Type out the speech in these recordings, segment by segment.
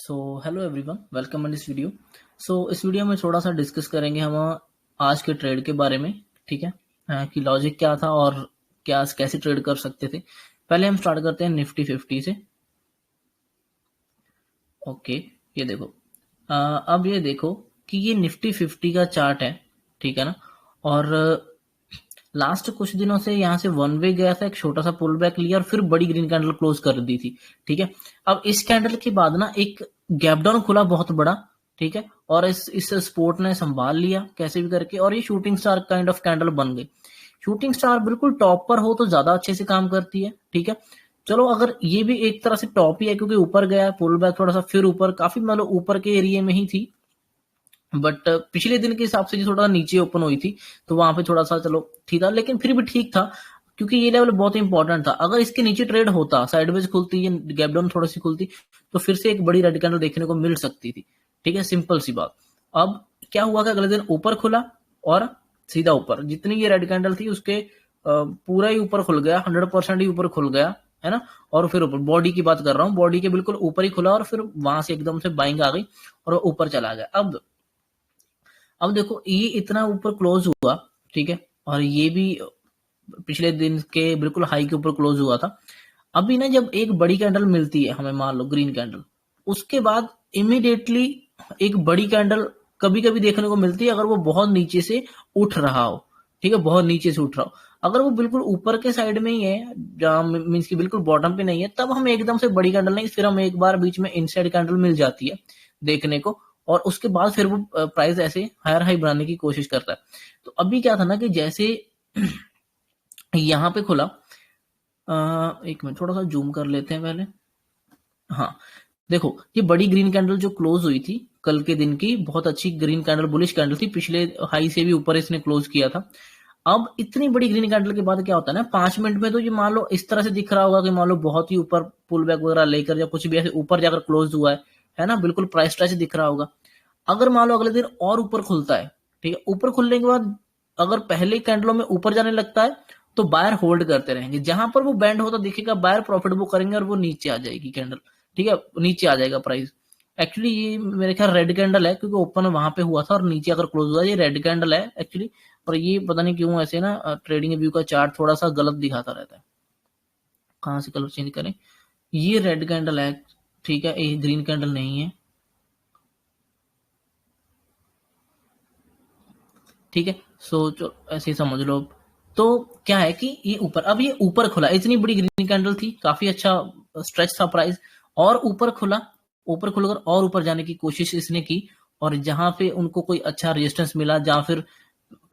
So hello everyone, welcome in this video. इस video में थोड़ा सा डिस्कस करेंगे हम आज के ट्रेड के बारे में। ठीक है, कि लॉजिक क्या था और क्या कैसे ट्रेड कर सकते थे। पहले हम स्टार्ट करते हैं निफ्टी 50 से। ओके, ये देखो। अब ये देखो कि ये निफ्टी 50 का चार्ट है, ठीक है ना। और लास्ट कुछ दिनों से यहाँ से वन वे गया था, एक छोटा सा पुल बैक लिया और फिर बड़ी ग्रीन कैंडल क्लोज कर दी थी। ठीक है, अब इस कैंडल के बाद ना एक गैप डाउन खुला बहुत बड़ा। ठीक है, और इस स्पोर्ट ने संभाल लिया कैसे भी करके, और ये shooting star kind of candle बन गई। शूटिंग स्टार बिल्कुल टॉप पर हो तो ज्यादा अच्छे से काम करती है। ठीक है, चलो अगर ये भी एक तरह से टॉप ही है क्योंकि ऊपर गया है, पुल बैक थोड़ा सा फिर ऊपर, काफी मतलब ऊपर के एरिया में ही थी। बट पिछले दिन के हिसाब से जो थोड़ा नीचे ओपन हुई थी तो वहां पे थोड़ा सा चलो ठीक था, लेकिन फिर भी ठीक था क्योंकि ये लेवल बहुत इंपॉर्टेंट था। अगर इसके नीचे ट्रेड होता, साइडवेज खुलती, ये गैप डाउन थोड़ी सी खुलती, तो फिर से एक बड़ी रेड कैंडल देखने को मिल सकती थी। ठीक है, सिंपल सी बात। अब क्या हुआ कि अगले दिन ऊपर खुला और सीधा ऊपर, जितनी ये रेड कैंडल थी उसके पूरा ही ऊपर खुल गया, 100% ही ऊपर खुल गया, है ना। और फिर ऊपर बॉडी की बात कर रहा हूँ, बॉडी के बिल्कुल ऊपर ही खुला और फिर वहां से एकदम से बाइंग आ गई और वो ऊपर चला गया। अब देखो ये इतना ऊपर क्लोज हुआ, ठीक है, और ये भी पिछले दिन के बिल्कुल हाई के ऊपर क्लोज हुआ था। अभी ना जब एक बड़ी कैंडल मिलती है हमें, मान लो ग्रीन कैंडल, उसके बाद इमिडिएटली एक बड़ी कैंडल कभी कभी देखने को मिलती है अगर वो बहुत नीचे से उठ रहा हो। ठीक है, बहुत नीचे से उठ रहा हो। अगर वो बिल्कुल ऊपर के साइड में ही है, जहां मीन्स की बिल्कुल बॉटम पे नहीं है, तब हम एकदम से बड़ी कैंडल नहीं, फिर हम एक बार बीच में इनसाइड कैंडल मिल जाती है देखने को, और उसके बाद फिर वो प्राइस ऐसे हायर हाई बनाने की कोशिश करता है। तो अभी क्या था ना कि जैसे यहाँ पे खुला, एक मिनट थोड़ा सा जूम कर लेते हैं पहले। हाँ, देखो ये बड़ी ग्रीन कैंडल जो क्लोज हुई थी कल के दिन की, बहुत अच्छी ग्रीन कैंडल, बुलिश कैंडल थी, पिछले हाई से भी ऊपर इसने क्लोज किया था। अब इतनी बड़ी ग्रीन कैंडल के बाद क्या होता है ना, 5 मिनट में तो ये मान लो इस तरह से दिख रहा होगा कि मान लो बहुत ही ऊपर पुल बैक वगैरह लेकर या कुछ भी ऐसे ऊपर जाकर क्लोज हुआ है ना, बिल्कुल प्राइस स्ट्रेच दिख रहा होगा। अगर मान लो अगले दिन और ऊपर खुलता है, ठीक है, ऊपर खुलने के बाद अगर पहले कैंडलों में ऊपर जाने लगता है तो बायर होल्ड करते रहेंगे, जहां पर वो बैंड होता दिखेगा बायर प्रॉफिट बुक करेंगे और वो नीचे आ जाएगी कैंडल। ठीक है, नीचे आ जाएगा प्राइस। एक्चुअली ये मेरे ख्याल रेड कैंडल है क्योंकि ओपन वहां पे हुआ था और नीचे अगर क्लोज हुआ, ये रेड कैंडल है एक्चुअली। और ये पता नहीं क्यों ऐसे ना ट्रेडिंग व्यू का चार्ट थोड़ा सा गलत दिखाता रहता है। कहाँ से कलर चेंज करें, ये रेड कैंडल है, ठीक है, ये ग्रीन कैंडल नहीं है। ठीक है, जो ऐसे ही समझ लो। तो क्या है कि ये ऊपर, अब ये ऊपर खुला, इतनी बड़ी ग्रीन कैंडल थी, काफी अच्छा स्ट्रेच था प्राइस, और ऊपर खुला, ऊपर खुलकर और ऊपर जाने की कोशिश इसने की। और जहां पे उनको कोई अच्छा रेजिस्टेंस मिला, जहां फिर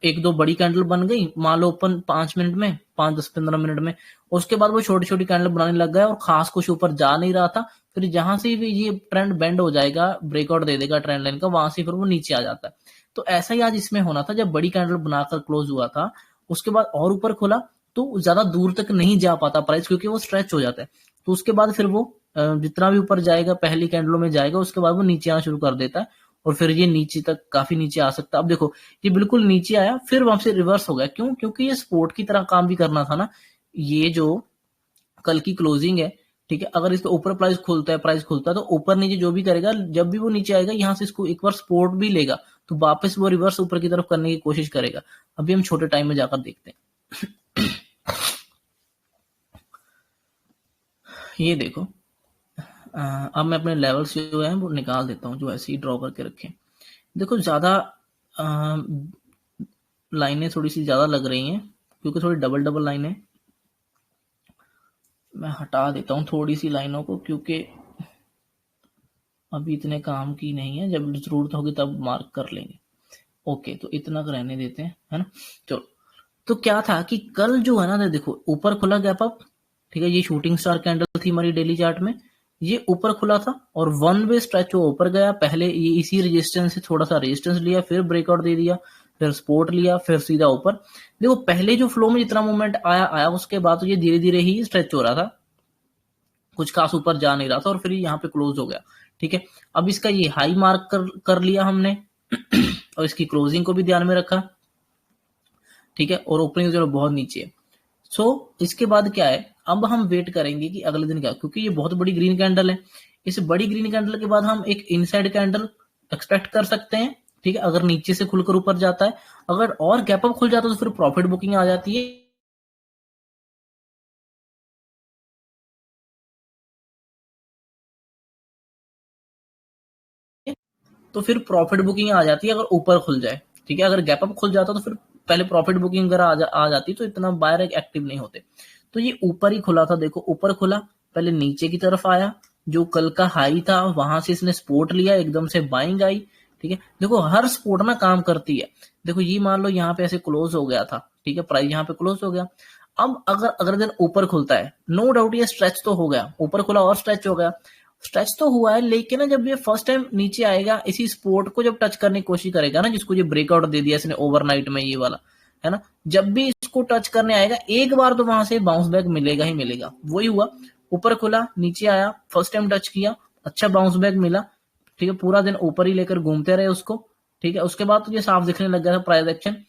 एक दो बड़ी कैंडल बन गई, मान लो ओपन 5 मिनट में, 5 10 15 मिनट में, उसके बाद वो छोटी छोटी कैंडल बनाने लग गया और खास कुछ ऊपर जा नहीं रहा था। फिर जहां से भी ये ट्रेंड बेंड हो जाएगा, ब्रेकआउट दे देगा ट्रेंड लाइन का, वहां से फिर वो नीचे आ जाता है। तो ऐसा ही आज इसमें होना था, जब बड़ी कैंडल बनाकर क्लोज हुआ था उसके बाद और ऊपर खुला तो ज्यादा दूर तक नहीं जा पाता प्राइस क्योंकि वो स्ट्रेच हो जाता है। तो उसके बाद फिर वो जितना भी ऊपर जाएगा पहली कैंडलों में जाएगा, उसके बाद वो नीचे आना शुरू कर देता है और फिर ये नीचे तक काफी नीचे आ सकता है। अब देखो ये बिल्कुल नीचे आया, फिर वहां से रिवर्स हो गया, क्यों? क्योंकि ये सपोर्ट की तरह काम भी करना था ना। ये जो कल की क्लोजिंग है, ठीक है, अगर इसके ऊपर प्राइस खुलता है तो ऊपर नीचे जो भी करेगा, जब भी वो नीचे आएगा यहाँ से इसको एक बार सपोर्ट भी लेगा तो वापस वो रिवर्स ऊपर की तरफ करने की कोशिश करेगा। अभी हम छोटे टाइम में जाकर देखते हैं। ये देखो, अब मैं अपने लेवल्स जो है वो निकाल देता हूँ, जो ऐसे ही ड्रॉ करके रखे। देखो ज्यादा लाइनें थोड़ी सी ज्यादा लग रही हैं क्योंकि थोड़ी डबल डबल लाइनें, मैं हटा देता हूँ थोड़ी सी लाइनों को क्योंकि अभी इतने काम की नहीं है, जब जरूरत होगी तब मार्क कर लेंगे। ओके, तो इतना का रहने देते हैं, है ना। चलो, तो क्या था कि कल जो है ना, देखो ऊपर खुला गैप अप, ठीक है, ये शूटिंग स्टार कैंडल थी हमारी डेली चार्ट में, ये ऊपर खुला था और वन वे स्ट्रेच वो ऊपर गया, पहले ये इसी रेजिस्टेंस से थोड़ा सा रेजिस्टेंस लिया, फिर ब्रेकआउट दे दिया, फिर सपोर्ट लिया, फिर सीधा ऊपर। देखो पहले जो फ्लो में जितना मूवमेंट आया उसके बाद तो ये धीरे धीरे ही स्ट्रेच हो रहा था, कुछ खास ऊपर जा नहीं रहा था, और फिर यहाँ पे क्लोज हो गया। ठीक है, अब इसका ये हाई मार्क कर लिया हमने और इसकी क्लोजिंग को भी ध्यान में रखा। ठीक है, और ओपनिंग जो बहुत नीचे है। इसके बाद क्या है, अब हम वेट करेंगे कि अगले दिन क्या, क्योंकि ये बहुत बड़ी ग्रीन कैंडल है, इस बड़ी ग्रीन कैंडल के बाद हम एक इनसाइड कैंडल एक्सपेक्ट कर सकते हैं, ठीक है, अगर नीचे से खुलकर ऊपर जाता है। अगर और गैप अप खुल जाता है तो फिर प्रॉफिट बुकिंग आ जाती है। तो फिर प्रॉफिट बुकिंग आ जाती है अगर ऊपर खुल जाए, ठीक है। अगर गैप अप खुल जाता तो फिर पहले प्रॉफिट बुकिंग अगर आ जाती तो इतना बायर एक्टिव नहीं होते। तो ये ऊपर ही खुला था, देखो ऊपर खुला, पहले नीचे की तरफ आया, जो कल का हाई था वहां से इसने सपोर्ट लिया, एकदम से बाइंग आई, ठीक है। देखो हर सपोर्ट ना काम करती है। देखो ये मान लो यहाँ पे ऐसे क्लोज हो गया था, ठीक है, प्राइस यहाँ पे क्लोज हो गया। अब अगर अगले दिन ऊपर खुलता है, नो डाउट ये स्ट्रेच तो हो गया, ऊपर खुला और स्ट्रेच हो गया, स्ट्रेच तो हुआ है, लेकिन ना जब ये फर्स्ट टाइम नीचे आएगा, इसी स्पोर्ट को जब टच करने की कोशिश करेगा ना, जिसको ये ब्रेकआउट दे दिया इसने ओवरनाइट में, ये वाला है ना, जब भी इसको टच करने आएगा एक बार तो वहां से बाउंस बैक मिलेगा ही मिलेगा। वही हुआ, ऊपर खुला, नीचे आया, फर्स्ट टाइम टच किया, अच्छा बाउंस बैक मिला, ठीक है, पूरा दिन ऊपर ही लेकर घूमते रहे उसको, ठीक है। उसके बाद तो ये साफ दिखने लग गया था प्राइस एक्शन।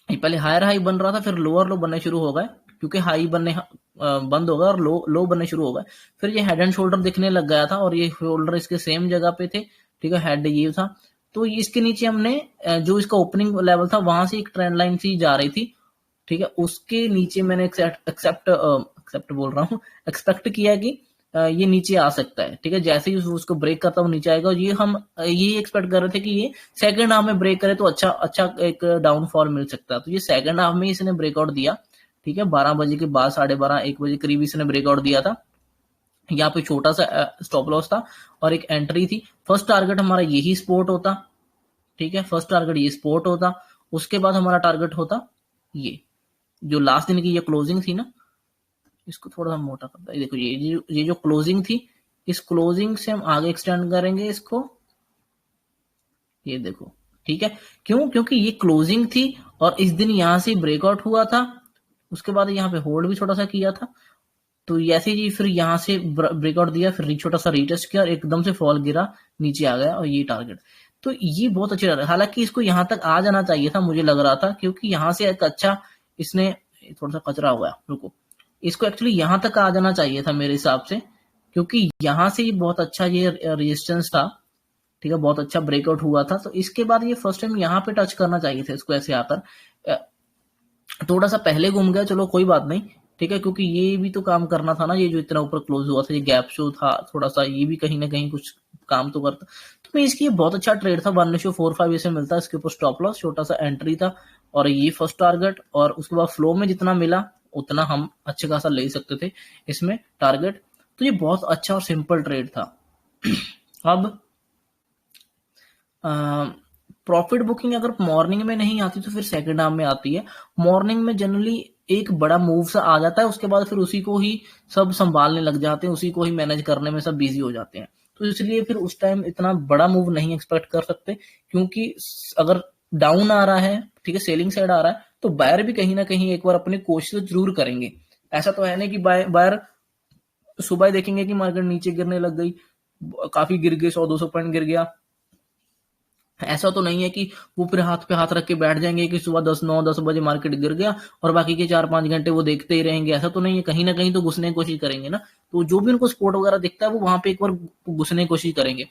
पहले हायर हाई बन रहा था, फिर लोअर लो बनने शुरू हो गए, क्योंकि हाई बनने बंद हो गया और लो लो बनने शुरू हो गए। फिर ये हेड एंड शोल्डर दिखने लग गया था, और ये शोल्डर इसके सेम जगह पे थे, ठीक है, हेड ये था। तो इसके नीचे हमने जो इसका ओपनिंग लेवल था वहां से एक ट्रेंड लाइन सी जा रही थी, ठीक है, उसके नीचे मैंने एक्सेप्ट बोल रहा हूँ, एक्सपेक्ट किया कि ये नीचे आ सकता है, ठीक है। जैसे ही उसको ब्रेक करता हूँ नीचे आएगा, और ये हम ये एक्सपेक्ट कर रहे थे कि ये सेकंड हाफ में ब्रेक करे तो अच्छा अच्छा एक डाउनफॉल मिल सकता है। तो ये सेकंड हाफ में इसने ब्रेकआउट दिया, ठीक है, 12 बजे के बाद 12:30 1 बजे करीब इसने ब्रेकआउट दिया था। यहाँ पे छोटा सा स्टॉप लॉस था और एक एंट्री थी। फर्स्ट टारगेट हमारा यही सपोर्ट होता, ठीक है, फर्स्ट टारगेट ये सपोर्ट होता। उसके बाद हमारा टारगेट होता ये, जो लास्ट दिन की ये क्लोजिंग थी ना, इसको थोड़ा सा मोटा करता है, देखो ये जो क्लोजिंग थी, इस क्लोजिंग से हम आगे एक्सटेंड करेंगे इसको, ये देखो, ठीक है। क्यों? क्योंकि ये क्लोजिंग थी और इस दिन यहां से ब्रेकआउट हुआ था, उसके बाद यहाँ पे होल्ड भी छोटा सा किया था। तो ऐसे ही फिर यहाँ से ब्रेकआउट दिया, फिर छोटा सा रीटेस्ट किया और एकदम से फॉल गिरा, नीचे आ गया, और ये टारगेट। तो ये बहुत अच्छे रहा, हालांकि इसको यहाँ तक आ जाना चाहिए था, मुझे लग रहा था, क्योंकि यहाँ से एक अच्छा इसने, थोड़ा सा कचरा हो गया, रुको, इसको एक्चुअली यहाँ तक आ जाना चाहिए था मेरे हिसाब से, क्योंकि यहाँ से ये बहुत अच्छा ये रेजिस्टेंस था, ठीक है, बहुत अच्छा ब्रेकआउट हुआ था। तो इसके बाद ये फर्स्ट टाइम यहाँ पे टच करना चाहिए था इसको, ऐसे आकर थोड़ा सा पहले घूम गया, चलो कोई बात नहीं, ठीक है, क्योंकि ये भी तो काम करना था ना, ये जो इतना ऊपर क्लोज हुआ था, ये गैप शो था थोड़ा सा, ये भी कहीं ना कहीं कुछ काम तो करता। तो मैं इसकी बहुत अच्छा ट्रेड था, 1:45 से मिलता है, इसके ऊपर स्टॉप लॉस, छोटा सा एंट्री था, और ये फर्स्ट टारगेट, और उसके बाद फ्लो में जितना मिला उतना हम अच्छे खासा ले सकते थे इसमें टारगेट। तो ये बहुत अच्छा और सिंपल ट्रेड था। अब प्रॉफिट बुकिंग अगर मॉर्निंग में नहीं आती तो फिर सेकंड हाफ में आती है। मॉर्निंग में जनरली एक बड़ा मूव सा आ जाता है, उसके बाद फिर उसी को ही सब संभालने लग जाते हैं, उसी को ही मैनेज करने में सब बिजी हो जाते हैं। तो इसलिए फिर उस टाइम इतना बड़ा मूव नहीं एक्सपेक्ट कर सकते, क्योंकि अगर डाउन आ रहा है, ठीक है, सेलिंग साइड आ रहा है, तो बायर भी कहीं ना कहीं एक बार अपनी कोशिश जरूर करेंगे। ऐसा तो है नहीं कि बायर सुबह देखेंगे कि मार्केट नीचे गिरने लग गई, काफी गिर गई, 100-200 पॉइंट गिर गया, ऐसा तो नहीं है कि वो फिर हाथ पे हाथ रख के बैठ जाएंगे कि सुबह 10-9-10 बजे मार्केट गिर गया और बाकी के 4-5 घंटे वो देखते ही रहेंगे। ऐसा तो नहीं है, कहीं ना कहीं तो घुसने की कोशिश करेंगे ना। तो जो भी उनको सपोर्ट वगैरह दिखता है वो वहां पे एक बार घुसने की कोशिश करेंगे,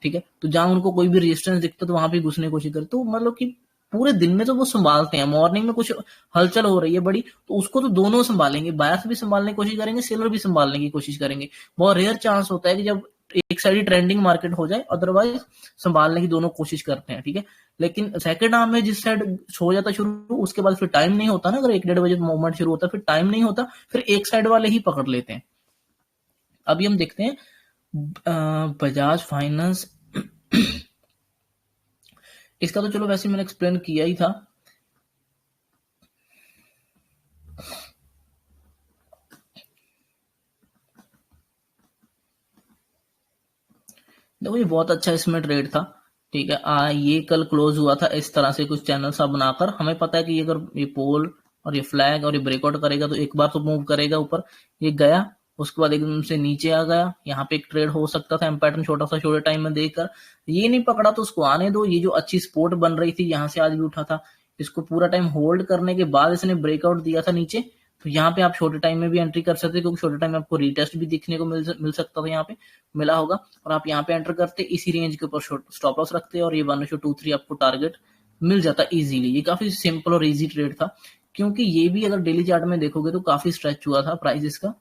ठीक है। तो जहां उनको कोई भी रेजिस्टेंस दिखता है तो वहां पे घुसने की कोशिश करते, तो मतलब कि पूरे दिन में तो वो संभालते हैं। मॉर्निंग में कुछ हलचल हो रही है बड़ी, तो उसको तो दोनों संभालेंगे, बायर्स भी संभालने की कोशिश करेंगे, सेलर भी संभालने की कोशिश करेंगे। बहुत रेयर चांस होता है कि जब एक साइड ही ट्रेंडिंग मार्केट हो जाए, अदरवाइज संभालने की दोनों कोशिश करते हैं, ठीक है। लेकिन सेकंड हाफ में जिस साइड हो जाता शुरू, उसके बाद फिर टाइम नहीं होता ना, अगर 1-1:30 बजे मूवमेंट शुरू होता है फिर टाइम नहीं होता, फिर एक साइड वाले ही पकड़ लेते हैं। अभी हम देखते हैं बजाज फाइनेंस। इसका तो चलो वैसे मैंने एक्सप्लेन किया ही था। देखो ये बहुत अच्छा इसमें ट्रेड था, ठीक है। ये कल क्लोज हुआ था इस तरह से कुछ चैनल सा बनाकर। हमें पता है कि अगर ये पोल और ये फ्लैग और ये ब्रेकआउट करेगा तो एक बार तो मूव करेगा ऊपर, ये गया, उसके बाद एकदम से नीचे आ गया। यहाँ पे एक ट्रेड हो सकता था, पैटर्न छोटा सा छोटे टाइम में देखकर, ये नहीं पकड़ा तो उसको आने दो। ये जो अच्छी सपोर्ट बन रही थी यहाँ से आज भी उठा था, इसको पूरा टाइम होल्ड करने के बाद इसने ब्रेकआउट दिया था नीचे, तो यहाँ पे आप छोटे टाइम में भी एंट्री कर सकते हैं, क्योंकि छोटे टाइम में आपको रीटेस्ट भी दिखने को मिल सकता था, यहाँ पे मिला होगा, और आप यहाँ पे एंटर करते, इसी रेंज के ऊपर स्टॉप लॉस रखते, और ये 1:23 आपको टारगेट मिल जाता इजीली। ये काफी सिंपल और इजी ट्रेड था, क्योंकि ये भी अगर डेली चार्ट में देखोगे तो काफी स्ट्रेच हुआ था प्राइस इसका।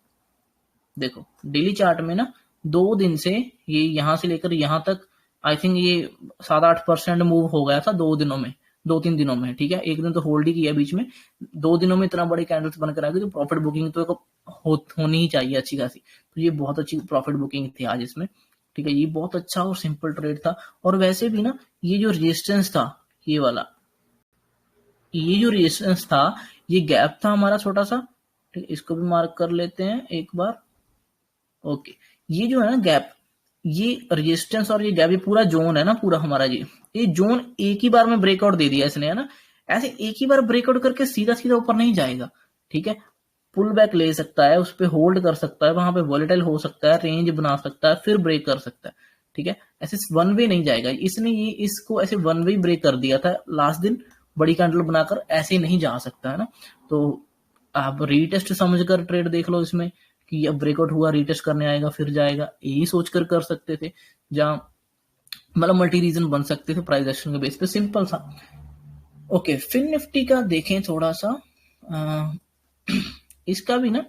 देखो डेली चार्ट में ना 2 दिन से ये यहाँ से लेकर यहाँ तक आई थिंक ये 7-8% मूव हो गया था 2 दिनों में, 2-3 दिनों में, ठीक है। एक दिन तो होल्ड ही किया बीच में, 2 दिनों में इतना बड़ी कैंडल्स बनकर आ गई, तो प्रॉफिट बुकिंग तो होनी ही चाहिए अच्छी खासी। तो ये बहुत अच्छी प्रॉफिट बुकिंग थी आज इसमें, ठीक है। ये बहुत अच्छा और सिंपल ट्रेड था। और वैसे भी ना ये जो रेजिस्टेंस था, ये वाला, ये जो रेजिस्टेंस था, ये गैप था हमारा छोटा सा, ठीक है। इसको भी मार्क कर लेते हैं एक बार, ओके। ये जो है ना गैप, ये रेजिस्टेंस और ये गैप, ये पूरा जोन है ना पूरा हमारा, ये जोन एक ही बार में ब्रेकआउट दे दिया इसने, है ना। ऐसे एक ही बार ब्रेकआउट करके सीधा सीधा ऊपर नहीं जाएगा, ठीक है। पुल बैक ले सकता है, उस पर होल्ड कर सकता है, वहां पे वॉलेटाइल हो सकता है, रेंज बना सकता है, फिर ब्रेक कर सकता है, ठीक है। ऐसे वन वे नहीं जाएगा, इसने ये इसको ऐसे वन वे ब्रेक कर दिया था लास्ट दिन, बड़ी कैंडल बनाकर, ऐसे नहीं जा सकता, है ना। तो आप रीटेस्ट समझकर ट्रेड देख लो इसमें, कि अब ब्रेकआउट हुआ, रीटेस्ट करने आएगा फिर जाएगा, यही सोचकर कर सकते थे, जहां मतलब मल्टी रीजन बन सकते थे प्राइस एक्शन के बेस पे, सिंपल था। ओके, फिन निफ्टी का देखें थोड़ा सा, इसका भी ना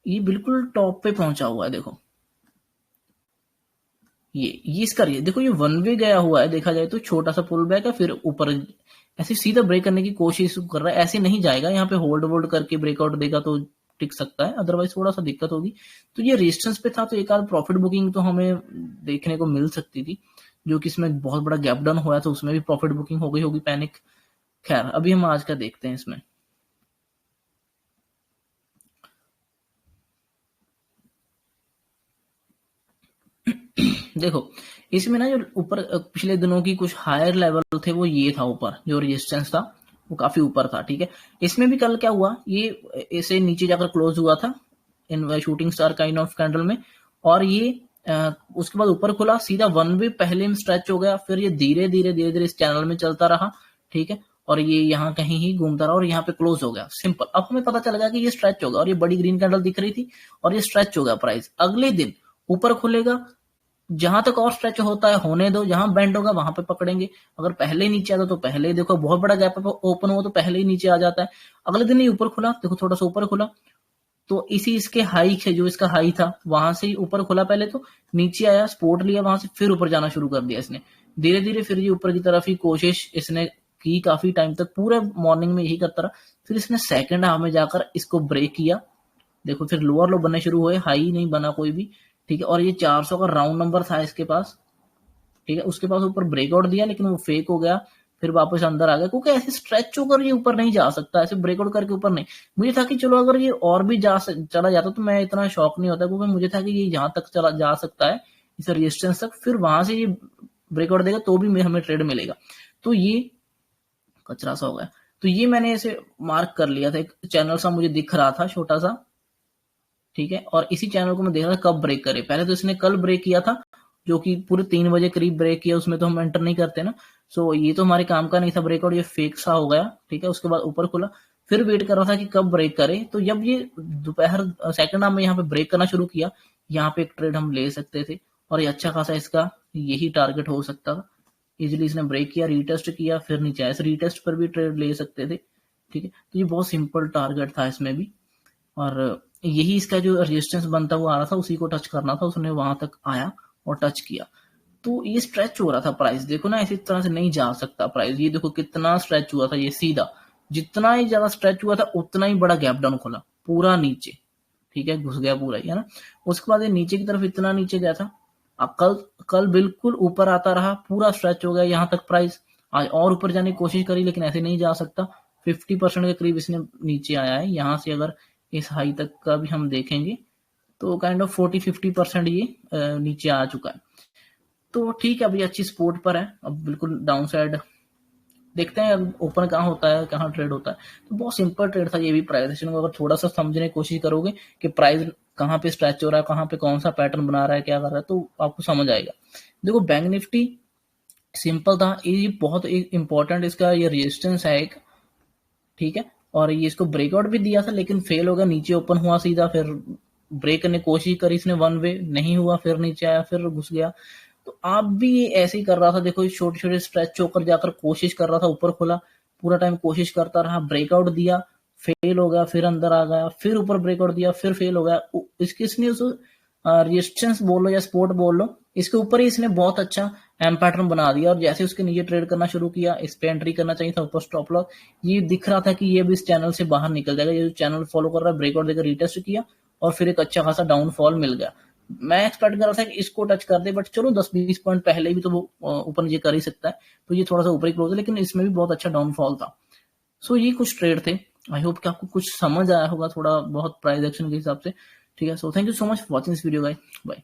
ये बिल्कुल टॉप पे पहुंचा हुआ है, देखो ये इसका देखो, ये वन वे गया हुआ है, देखा जाए तो छोटा सा पुल बैक है, फिर ऊपर ऐसे सीधा ब्रेक करने की कोशिश कर रहा है, ऐसे नहीं जाएगा, यहाँ पे होल्ड वोल्ड करके ब्रेकआउट देगा तो टिक सकता है, अदरवाइज थोड़ा सा दिक्कत होगी। तो ये रेजिस्टेंस पे था, तो एक आध प्रॉफिट बुकिंग तो हमें देखने को मिल सकती थी, जो कि इसमें बहुत बड़ा गैप डाउन हुआ, तो उसमें भी प्रॉफिट बुकिंग हो गई होगी, पैनिक। खैर अभी हम आज का देखते हैं इसमें। देखो इसमें ना जो ऊपर पिछले दिनों की कुछ हायर लेवल थे, वो ये था ऊपर जो रेजिस्टेंस था, वो काफी ऊपर था, ठीक है। इसमें भी कल क्या हुआ, ये ऐसे नीचे जाकर क्लोज हुआ था इन shooting star kind of candle में, और ये उसके बाद ऊपर खुला सीधा वन वे, पहले में स्ट्रेच हो गया, फिर ये धीरे धीरे धीरे धीरे इस चैनल में चलता रहा, ठीक है। और ये यहाँ कहीं ही घूमता रहा और यहाँ पे क्लोज हो गया, सिंपल। अब हमें पता चल गया कि ये स्ट्रेच होगा, और ये बड़ी ग्रीन कैंडल दिख रही थी, और ये स्ट्रेच हो गया। प्राइस अगले दिन ऊपर खुलेगा, जहां तक और स्ट्रेच होता है होने दो, जहां बेंड होगा वहां पे पकड़ेंगे। अगर पहले ही नीचे आता तो पहले ही देखो, बहुत बड़ा गैप ओपन हुआ तो पहले ही नीचे आ जाता है। अगले दिन ही ऊपर खुला, देखो थोड़ा सा ऊपर खुला, तो इसी इसके हाई है, जो इसका हाई था वहां से ही ऊपर खुला, पहले तो नीचे आया, सपोर्ट लिया वहां से, फिर ऊपर जाना शुरू कर दिया इसने धीरे धीरे। फिर ये ऊपर की तरफ ही कोशिश इसने की काफी टाइम तक, पूरे मॉर्निंग में यही करता रहा। फिर इसने सेकंड हाफ में जाकर इसको ब्रेक किया, देखो फिर लोअर लो बनने शुरू हुए, हाई नहीं बना कोई भी, ठीक है। और ये 400 का राउंड नंबर था इसके पास, ठीक है। उसके पास ऊपर ब्रेकआउट दिया, लेकिन वो फेक हो गया, फिर वापस अंदर आ गया, क्योंकि ऐसे स्ट्रेच होकर ये ऊपर नहीं जा सकता, ऐसे ब्रेकआउट करके ऊपर नहीं। मुझे था कि चलो अगर ये और भी चला जाता तो मैं इतना शॉक नहीं होता, क्योंकि मुझे था कि ये यहाँ तक चला जा सकता है, इस रेजिस्टेंस तक, फिर वहां से ये ब्रेकआउट देगा तो भी हमें ट्रेड मिलेगा। तो ये कचरा सा हो गया, तो ये मैंने ऐसे मार्क कर लिया था, एक चैनल सा मुझे दिख रहा था छोटा सा, ठीक है। और इसी चैनल को मैं देख रहा था कब ब्रेक करे। पहले तो इसने कल ब्रेक किया था, जो कि पूरे 3 बजे करीब ब्रेक किया, उसमें तो हम एंटर नहीं करते ना, सो ये तो हमारे काम का नहीं था ब्रेकआउट, ये फेक सा हो गया, ठीक है। उसके बाद ऊपर खुला, फिर वेट कर रहा था कि कब ब्रेक करे, तो जब ये दोपहर सेकंड हाफ में यहाँ पे ब्रेक करना शुरू किया, यहाँ पे एक ट्रेड हम ले सकते थे, और ये अच्छा खासा इसका यही टारगेट हो सकता था। इजिली इसने ब्रेक किया, रीटेस्ट किया, फिर नीचे आया, रीटेस्ट पर भी ट्रेड ले सकते थे, ठीक है। तो ये बहुत सिंपल टारगेट था इसमें भी, और यही इसका जो रेजिस्टेंस बनता हुआ आ रहा था, उसी को टच करना था, उसने वहां तक आया और टच किया, तो ये स्ट्रेच हो रहा था प्राइस। देखो ना इसी तरह से नहीं जा सकता प्राइस, ये देखो कितना स्ट्रेच हुआ था, ये सीधा जितना ही ज्यादा स्ट्रेच हुआ था उतना ही बड़ा गैप डाउन खोला पूरा नीचे, ठीक है, घुस गया पूरा ही, है ना। उसके बाद ये नीचे की तरफ इतना नीचे गया था, अब कल कल बिल्कुल ऊपर आता रहा, पूरा स्ट्रेच हो गया यहाँ तक प्राइस। आज और ऊपर जाने की कोशिश करी, लेकिन ऐसे नहीं जा सकता, 50% के करीब इसने नीचे आया है। यहाँ से अगर इस हाई तक का भी हम देखेंगे तो काइंड ऑफ 40-50% ये नीचे आ चुका है। तो ठीक है, अभी अच्छी सपोर्ट पर है, अब बिल्कुल डाउन साइड देखते हैं अब ओपन कहाँ होता है, कहाँ ट्रेड होता है। तो बहुत सिंपल ट्रेड था ये भी। प्राइस एक्शन को अगर थोड़ा सा समझने की कोशिश करोगे कि प्राइस कहाँ पे स्ट्रेच हो रहा है, कहाँ पे कौन सा पैटर्न बना रहा है, क्या कर रहा है, तो आपको समझ आएगा। देखो बैंक निफ्टी सिंपल था, ये बहुत इंपॉर्टेंट इसका ये रेजिस्टेंस है एक, ठीक है। और ये इसको ब्रेकआउट भी दिया था लेकिन फेल हो गया, नीचे ओपन हुआ सीधा, फिर ब्रेक करने की कोशिश करी इसने वन वे, नहीं हुआ, फिर नीचे आया, फिर घुस गया। तो आप भी ये ऐसे ही कर रहा था, देखो छोटे छोटे स्ट्रेच होकर जाकर कोशिश कर रहा था, ऊपर खोला, पूरा टाइम कोशिश करता रहा, ब्रेकआउट दिया, फेल हो गया, फिर अंदर आ गया, फिर ऊपर ब्रेकआउट दिया, फिर फेल हो गया। इसने उस रेजिस्टेंस बोल लो या सपोर्ट बोल लो, इसके ऊपर ही इसने बहुत अच्छा एम पैटर्न बना दिया, और जैसे उसके नीचे ट्रेड करना शुरू किया, इस पे एंट्री करना चाहिए था, ऊपर स्टॉप लॉस, ये दिख रहा था कि ये भी इस चैनल से बाहर निकल जाएगा, ये चैनल फॉलो कर रहा है, ब्रेकआउट देकर रीटेस्ट किया और फिर एक अच्छा खासा डाउनफॉल मिल गया। मैं एक्सपेक्ट कर रहा था कि इसको टच कर दे, बट चलो 10-20 पॉइंट पहले भी तो वो ऊपर नीचे कर ही सकता है, तो ये थोड़ा सा ऊपर ही क्लोज है, लेकिन इसमें भी बहुत अच्छा डाउनफॉल था। सो ये कुछ ट्रेड थे, आई होप कि आपको कुछ समझ आया होगा थोड़ा बहुत प्राइस एक्शन के हिसाब से। ठीक है, so thank you so much for watching this video guys, bye.